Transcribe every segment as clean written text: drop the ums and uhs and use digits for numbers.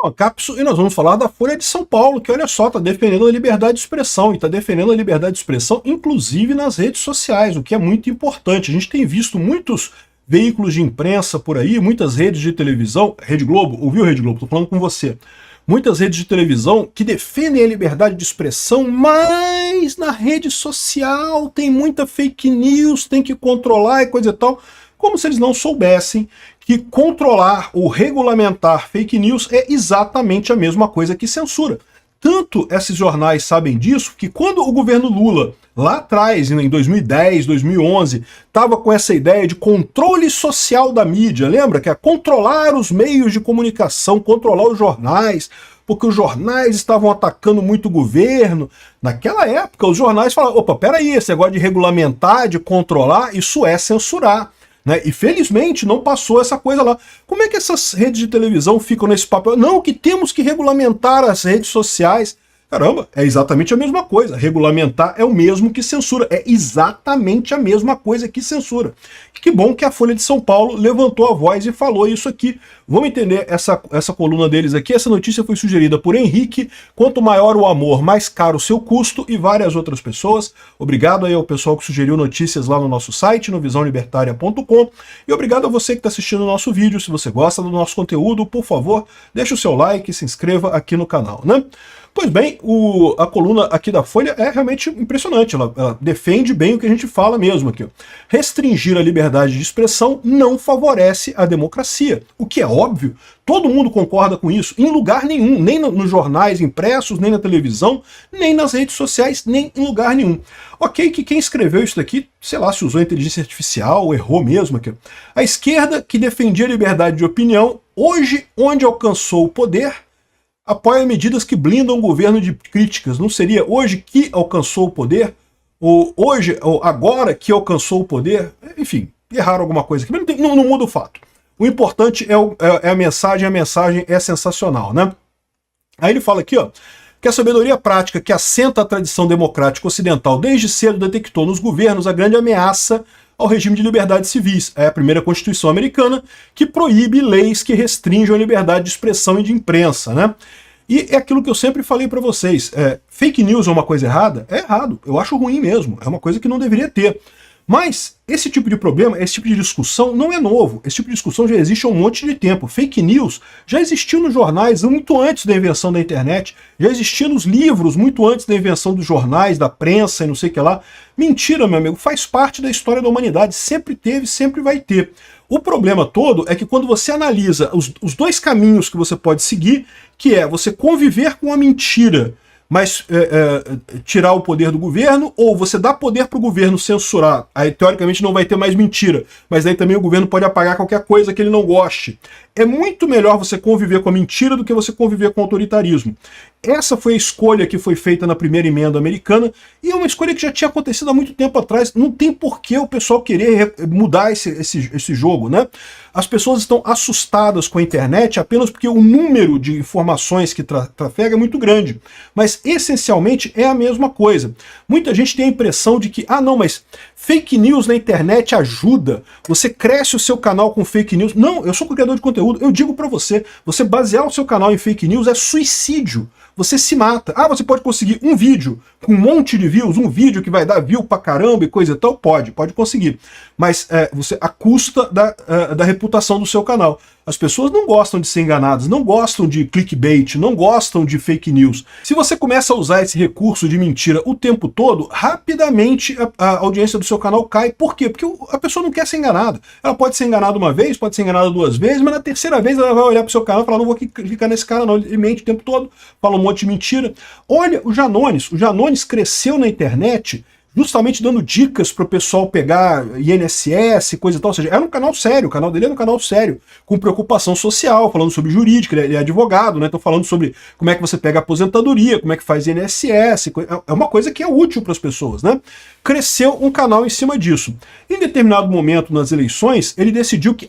uma cápsula, e nós vamos falar da Folha de São Paulo, que olha só, está defendendo a liberdade de expressão, e está defendendo a liberdade de expressão, inclusive nas redes sociais, o que é muito importante. A gente tem visto muitos veículos de imprensa por aí, muitas redes de televisão, Rede Globo, ouviu Rede Globo? Estou falando com você. Muitas redes de televisão que defendem a liberdade de expressão, mas na rede social tem muita fake news, tem que controlar e coisa e tal, como se eles não soubessem que controlar ou regulamentar fake news é exatamente a mesma coisa que censura. Tanto esses jornais sabem disso, que quando o governo Lula, lá atrás, em 2010, 2011, estava com essa ideia de controle social da mídia, lembra? Que é controlar os meios de comunicação, controlar os jornais, porque os jornais estavam atacando muito o governo. Naquela época, os jornais falavam, opa, peraí, esse negócio de regulamentar, de controlar, isso é censurar. Né? E felizmente não passou essa coisa lá. Como é que essas redes de televisão ficam nesse papel? Não, que temos que regulamentar as redes sociais. Caramba, é exatamente a mesma coisa. Regulamentar é o mesmo que censura. É exatamente a mesma coisa que censura. E que bom que a Folha de São Paulo levantou a voz e falou isso aqui. Vamos entender essa coluna deles aqui. Essa notícia foi sugerida por Henrique. Quanto maior o amor, mais caro o seu custo, e várias outras pessoas. Obrigado aí ao pessoal que sugeriu notícias lá no nosso site, no visãolibertaria.com. E obrigado a você que está assistindo o nosso vídeo. Se você gosta do nosso conteúdo, por favor, deixe o seu like e se inscreva aqui no canal, né? Pois bem, a coluna aqui da Folha é realmente impressionante, ela defende bem o que a gente fala mesmo aqui. Restringir a liberdade de expressão não favorece a democracia, o que é óbvio, todo mundo concorda com isso, em lugar nenhum, nem nos jornais impressos, nem na televisão, nem nas redes sociais, nem em lugar nenhum. Ok, que quem escreveu isso daqui, sei lá, se usou inteligência artificial, ou errou mesmo aqui. A esquerda, que defendia a liberdade de opinião, hoje, onde alcançou o poder, apoia medidas que blindam o governo de críticas. Não seria hoje que alcançou o poder? Ou hoje, ou agora que alcançou o poder? Enfim, erraram alguma coisa aqui. Mas não muda o fato. O importante é a mensagem é sensacional, né? Aí ele fala aqui, ó, que a sabedoria prática que assenta a tradição democrática ocidental desde cedo detectou nos governos a grande ameaça ao regime de liberdades civis. É a primeira Constituição americana que proíbe leis que restringam a liberdade de expressão e de imprensa, né? E é aquilo que eu sempre falei para vocês, fake news é uma coisa errada? É errado, eu acho ruim mesmo, é uma coisa que não deveria ter. Mas esse tipo de problema, esse tipo de discussão não é novo. Esse tipo de discussão já existe há um monte de tempo. Fake news já existiu nos jornais muito antes da invenção da internet, já existia nos livros muito antes da invenção dos jornais, da prensa e não sei o que lá. Mentira, meu amigo, faz parte da história da humanidade, sempre teve, sempre vai ter. O problema todo é que quando você analisa os dois caminhos que você pode seguir, que é você conviver com a mentira, mas tirar o poder do governo, ou você dá poder para o governo censurar, aí teoricamente não vai ter mais mentira, mas aí também o governo pode apagar qualquer coisa que ele não goste. É muito melhor você conviver com a mentira do que você conviver com o autoritarismo. Essa foi a escolha que foi feita na primeira emenda americana, e é uma escolha que já tinha acontecido há muito tempo atrás. Não tem por que o pessoal querer mudar esse jogo, né? As pessoas estão assustadas com a internet apenas porque o número de informações que trafega é muito grande. Mas, essencialmente, é a mesma coisa. Muita gente tem a impressão de que, não, mas fake news na internet ajuda, você cresce o seu canal com fake news. Não, eu sou criador de conteúdo, eu digo pra você, você basear o seu canal em fake news é suicídio. Você se mata. Você pode conseguir um vídeo com um monte de views, um vídeo que vai dar view pra caramba e coisa e tal? Pode conseguir. Mas você a custa da reputação do seu canal. As pessoas não gostam de ser enganadas, não gostam de clickbait, não gostam de fake news. Se você começa a usar esse recurso de mentira o tempo todo, rapidamente a audiência do seu canal cai. Por quê? Porque a pessoa não quer ser enganada. Ela pode ser enganada uma vez, pode ser enganada duas vezes, mas na terceira vez ela vai olhar pro seu canal e falar, não vou clicar nesse cara não, ele mente o tempo todo, fala um monte de mentira. Olha o Janones cresceu na internet justamente dando dicas para o pessoal pegar INSS, coisa e tal, ou seja, era um canal sério, o canal dele era um canal sério, com preocupação social, falando sobre jurídica, ele é advogado, né, então falando sobre como é que você pega a aposentadoria, como é que faz INSS, é uma coisa que é útil para as pessoas, né? Cresceu um canal em cima disso. Em determinado momento nas eleições, ele decidiu que,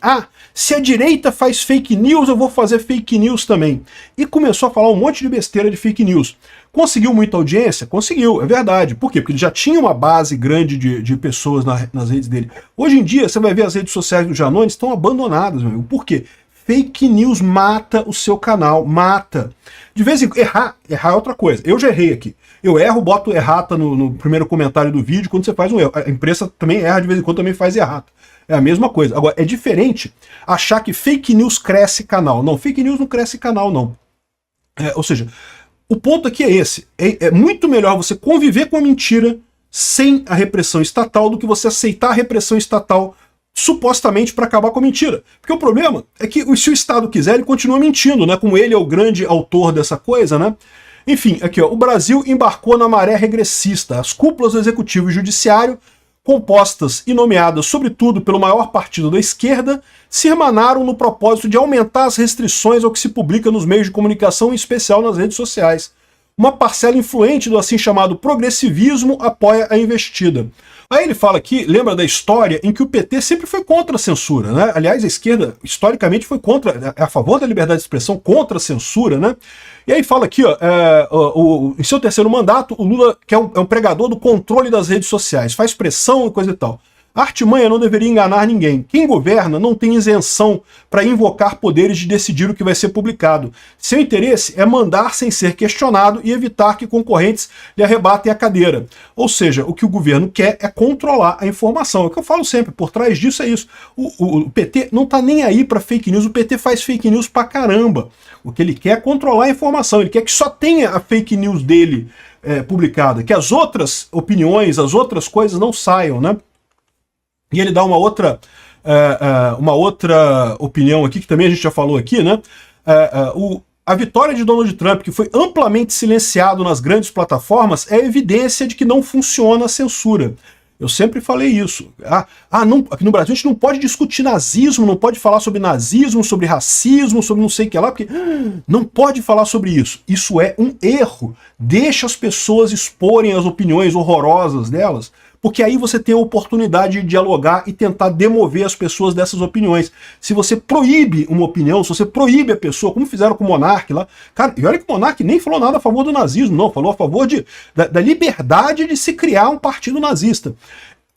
se a direita faz fake news, eu vou fazer fake news também. E começou a falar um monte de besteira de fake news. Conseguiu muita audiência? Conseguiu, é verdade. Por quê? Porque ele já tinha uma base grande de pessoas nas redes dele. Hoje em dia, você vai ver as redes sociais do Janones estão abandonadas, meu amigo. Por quê? fake news mata o seu canal, mata. De vez em quando, errar é outra coisa. Eu já errei aqui. Eu erro, boto errata no primeiro comentário do vídeo quando você faz um erro. A imprensa também erra, de vez em quando também faz errata. É a mesma coisa. Agora, é diferente achar que fake news cresce canal. Não, fake news não cresce canal, não. Ou seja, o ponto aqui é esse. É muito melhor você conviver com a mentira sem a repressão estatal do que você aceitar a repressão estatal supostamente para acabar com a mentira. Porque o problema é que se o Estado quiser, ele continua mentindo, né? Como ele é o grande autor dessa coisa, né? Enfim, aqui ó, o Brasil embarcou na maré regressista. As cúpulas do Executivo e Judiciário, compostas e nomeadas sobretudo pelo maior partido da esquerda, se hermanaram no propósito de aumentar as restrições ao que se publica nos meios de comunicação, em especial nas redes sociais. Uma parcela influente do assim chamado progressivismo apoia a investida. Aí ele fala aqui, lembra da história em que o PT sempre foi contra a censura, né? Aliás, a esquerda historicamente foi contra, a favor da liberdade de expressão, contra a censura, né? E aí fala aqui, ó, em seu terceiro mandato, o Lula, que é um pregador do controle das redes sociais, faz pressão e coisa e tal. A artimanha não deveria enganar ninguém. Quem governa não tem isenção para invocar poderes de decidir o que vai ser publicado. Seu interesse é mandar sem ser questionado e evitar que concorrentes lhe arrebatem a cadeira. Ou seja, o que o governo quer é controlar a informação. É o que eu falo sempre, por trás disso é isso. O PT não está nem aí para fake news, o PT faz fake news pra caramba. O que ele quer é controlar a informação, ele quer que só tenha a fake news dele publicada, que as outras opiniões, as outras coisas não saiam, né? E ele dá uma outra opinião aqui, que também a gente já falou aqui, né? A vitória de Donald Trump, que foi amplamente silenciado nas grandes plataformas, é evidência de que não funciona a censura. Eu sempre falei isso. Aqui no Brasil a gente não pode discutir nazismo, não pode falar sobre nazismo, sobre racismo, sobre não sei o que lá, porque não pode falar sobre isso. Isso é um erro. Deixa as pessoas exporem as opiniões horrorosas delas, porque aí você tem a oportunidade de dialogar e tentar demover as pessoas dessas opiniões. Se você proíbe uma opinião, se você proíbe a pessoa, como fizeram com o Monark lá, cara, e olha que o Monark nem falou nada a favor do nazismo, não, falou a favor da liberdade de se criar um partido nazista.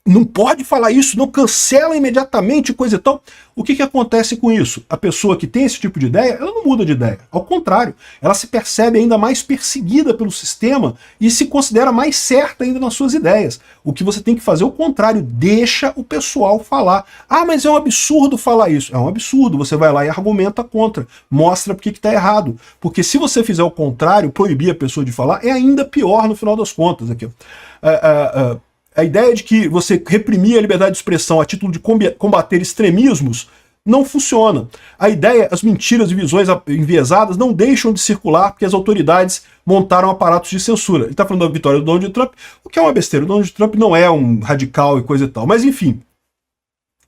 Não pode falar isso, não, cancela imediatamente, coisa e tal. O que acontece com isso? A pessoa que tem esse tipo de ideia, ela não muda de ideia. Ao contrário, ela se percebe ainda mais perseguida pelo sistema e se considera mais certa ainda nas suas ideias. O que você tem que fazer é o contrário, deixa o pessoal falar. Ah, mas é um absurdo falar isso. É um absurdo, você vai lá e argumenta contra, mostra por que está errado. Porque se você fizer o contrário, proibir a pessoa de falar, é ainda pior no final das contas. Aqui. A ideia de que você reprimir a liberdade de expressão a título de combater extremismos não funciona. A ideia, as mentiras e visões enviesadas não deixam de circular porque as autoridades montaram aparatos de censura. Ele está falando da vitória do Donald Trump, o que é uma besteira. O Donald Trump não é um radical e coisa e tal. Mas enfim,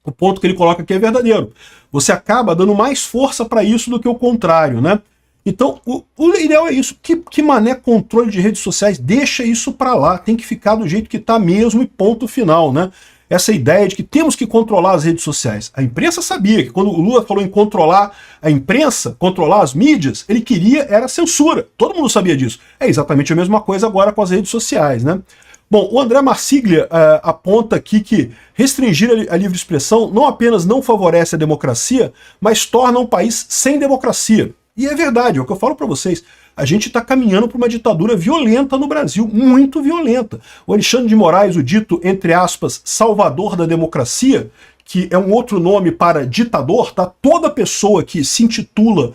o ponto que ele coloca aqui é verdadeiro. Você acaba dando mais força para isso do que o contrário, né? Então, o ideal é isso. Que mané controle de redes sociais? Deixa isso para lá. Tem que ficar do jeito que está mesmo e ponto final, né? Essa ideia de que temos que controlar as redes sociais. A imprensa sabia que quando o Lula falou em controlar a imprensa, controlar as mídias, ele queria era censura. Todo mundo sabia disso. É exatamente a mesma coisa agora com as redes sociais, né? Bom, o André Marsiglia aponta aqui que restringir a livre expressão não apenas não favorece a democracia, mas torna um país sem democracia. E é verdade, é o que eu falo para vocês. A gente está caminhando para uma ditadura violenta no Brasil, muito violenta. O Alexandre de Moraes, o dito, entre aspas, salvador da democracia, que é um outro nome para ditador, tá? Toda pessoa que se intitula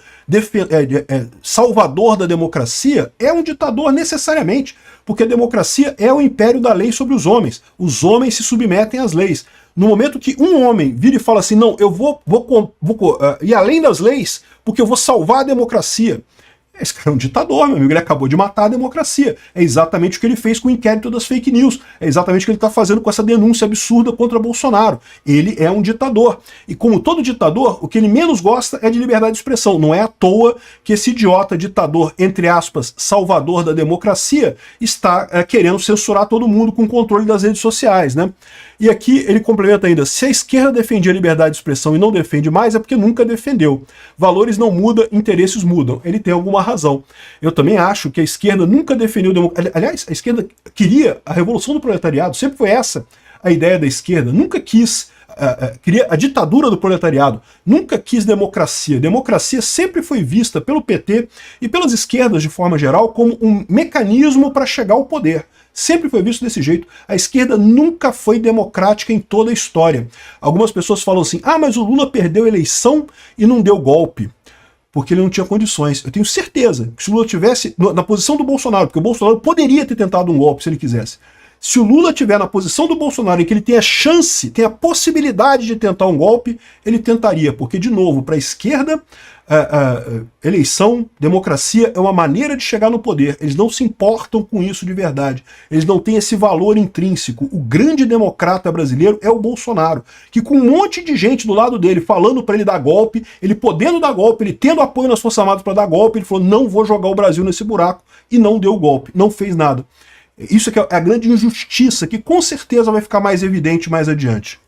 salvador da democracia é um ditador necessariamente, porque a democracia é o império da lei sobre os homens. Os homens se submetem às leis. No momento que um homem vira e fala assim, não, eu vou ir além das leis, porque eu vou salvar a democracia. Esse cara é um ditador, meu amigo, ele acabou de matar a democracia. É exatamente o que ele fez com o inquérito das fake news. É exatamente o que ele está fazendo com essa denúncia absurda contra Bolsonaro. Ele é um ditador. E como todo ditador, o que ele menos gosta é de liberdade de expressão. Não é à toa que esse idiota ditador, entre aspas, salvador da democracia, está querendo censurar todo mundo com o controle das redes sociais, né? E aqui ele complementa ainda, se a esquerda defendia a liberdade de expressão e não defende mais, é porque nunca defendeu. Valores não mudam, interesses mudam. Ele tem alguma razão. Eu também acho que a esquerda nunca defendeu... Aliás, a esquerda queria a revolução do proletariado, sempre foi essa a ideia da esquerda. Nunca quis queria a ditadura do proletariado, nunca quis democracia. Democracia sempre foi vista pelo PT e pelas esquerdas de forma geral como um mecanismo para chegar ao poder. Sempre foi visto desse jeito. A esquerda nunca foi democrática em toda a história. Algumas pessoas falam assim, ah, mas o Lula perdeu a eleição e não deu golpe, porque ele não tinha condições. Eu tenho certeza que se o Lula tivesse na posição do Bolsonaro, porque o Bolsonaro poderia ter tentado um golpe se ele quisesse, se o Lula estiver na posição do Bolsonaro, em que ele tem a chance, tem a possibilidade de tentar um golpe, ele tentaria, porque, de novo, para a esquerda, eleição, democracia é uma maneira de chegar no poder. Eles não se importam com isso de verdade. Eles não têm esse valor intrínseco. O grande democrata brasileiro é o Bolsonaro, que com um monte de gente do lado dele falando para ele dar golpe, ele podendo dar golpe, ele tendo apoio nas Forças Armadas para dar golpe, ele falou, não vou jogar o Brasil nesse buraco, e não deu golpe, não fez nada. Isso é que é a grande injustiça, que com certeza vai ficar mais evidente mais adiante.